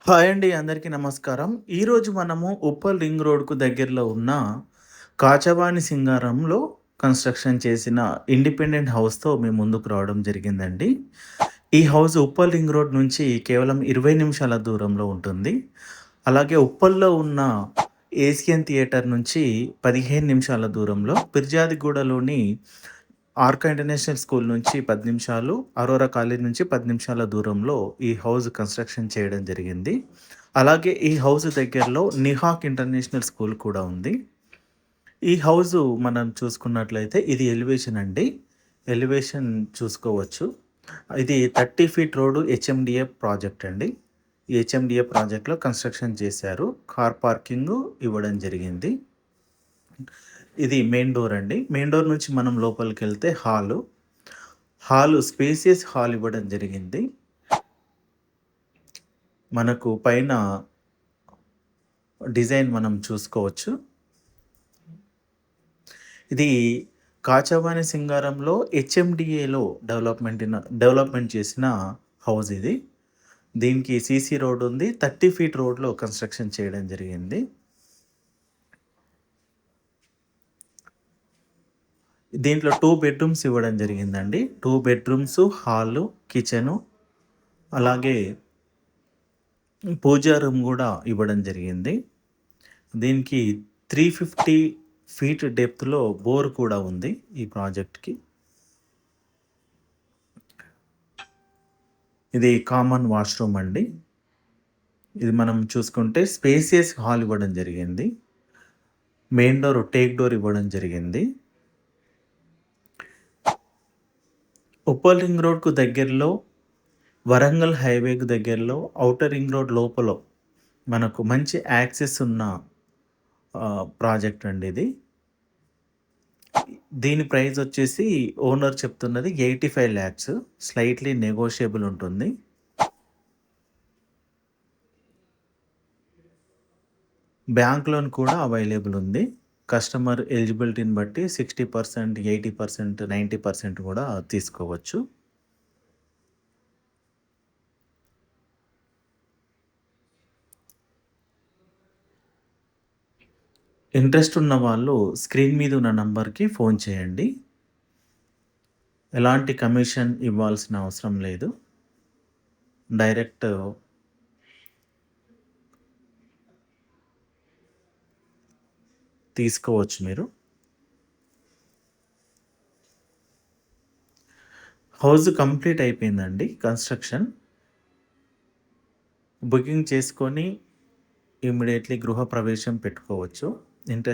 Hi అండి. అందరికీ నమస్కారం. ఈరోజు మనము ఉప్పల్ రింగ్ రోడ్‌కు దగ్గరలో ఉన్న కాచవాని సింగారంలో కన్‌స్ట్రక్షన్ చేసిన ఇండిపెండెంట్ హౌస్‌తో మేము ముందుకు రావడం జరిగిందండి. ఈ హౌస్ ఉప్పల్ రింగ్ రోడ్ నుంచి కేవలం 20 నిమిషాల దూరంలో ఉంటుంది. అలాగే ఉప్పల్‌లో ఉన్న ఏషియన్ థియేటర్ నుంచి 15 నిమిషాల దూరంలో, ఫిర్జాదిగూడలోని ఆర్కా ఇంటర్నేషనల్ స్కూల్ నుంచి 10 నిమిషాలు, అరోరా కాలేజ్ నుంచి 10 నిమిషాల దూరంలో ఈ హౌస్ కన్‌స్ట్రక్షన్ చేయడం జరిగింది. అలాగే ఈ హౌస్ దగ్గరలో నిహాక్ ఇంటర్నేషనల్ స్కూల్ కూడా ఉంది. ఈ హౌసు మనం చూసుకున్నట్లయితే ఇది ఎలివేషన్ అండి. ఎలివేషన్ చూసుకోవచ్చు. ఇది 30 ఫీట్ రోడ్ హెచ్ఎండిఏ ప్రాజెక్ట్ అండి. ఈ హెచ్ఎండిఏ ప్రాజెక్ట్‌లో కన్‌స్ట్రక్షన్ చేశారు. కార్ పార్కింగు ఇవ్వడం జరిగింది. ఇది మెయిన్ డోర్ అండి. మెయిన్ డోర్ నుంచి మనం లోపలికెళ్తే హాలు స్పేసియస్ హాల్ ఇవ్వడం జరిగింది. మనకు పైన డిజైన్ మనం చూసుకోవచ్చు. ఇది కాచవాని సింగారంలో హెచ్ఎండిఏలో డెవలప్‌మెంట్ చేసిన హౌస్ ఇది. దీనికి సీసీ రోడ్ ఉంది. 30 ఫీట్ రోడ్‌లో కన్‌స్ట్రక్షన్ చేయడం జరిగింది. దీంట్లో 2 బెడ్‌రూమ్స్ ఇవ్వడం జరిగిందండి. 2 బెడ్‌రూమ్స్, హాలు, కిచెను, అలాగే పూజా రూమ్ గూడా ఇవ్వడం జరిగింది. దీనికి 350 ఫీట్ డెప్త్‌లో బోర్ కూడా ఉంది ఈ ప్రాజెక్ట్‌కి. ఇది కామన్ వాష్‌రూమ్ అండి. ఇది మనం చూసుకుంటే స్పేసియస్ హాల్ ఇవ్వడం జరిగింది. మెయిన్ డోర్ టేక్ డోర్ ఇవ్వడం జరిగింది. ఉప్పల్ రింగ్ రోడ్‌కు దగ్గరలో, వరంగల్ హైవేకు దగ్గరలో, ఔటర్ రింగ్ రోడ్ లోపల మనకు మంచి యాక్సెస్ ఉన్న ప్రాజెక్ట్ అండి ఇది. దీని ప్రైస్ వచ్చేసి ఓనర్ చెప్తున్నది 85 లాక్స్. స్లైట్‌లీ నెగోషియబుల్ ఉంటుంది. బ్యాంక్ లోన్ కూడా అవైలబుల్ ఉంది. కస్టమర్ ఎలిజిబిలిటీని బట్టి 60%, 80%, 90% కూడా తీసుకోవచ్చు. ఇంట్రెస్ట్ ఉన్న వాళ్ళు స్క్రీన్ మీద ఉన్న నంబర్‌కి ఫోన్ చేయండి. ఎలాంటి కమిషన్ ఇవ్వాల్సిన అవసరం లేదు. డైరెక్ట్ తీసుకోవచ్చు మీరు. హౌస్ కంప్లీట్ అయిపోయిందండి కన్‌స్ట్రక్షన్. బుకింగ్ చేసుకొని ఇమ్మీడియేట్‌లీ గృహప్రవేశం పెట్టుకోవచ్చు. ఇంట్రెస్ట్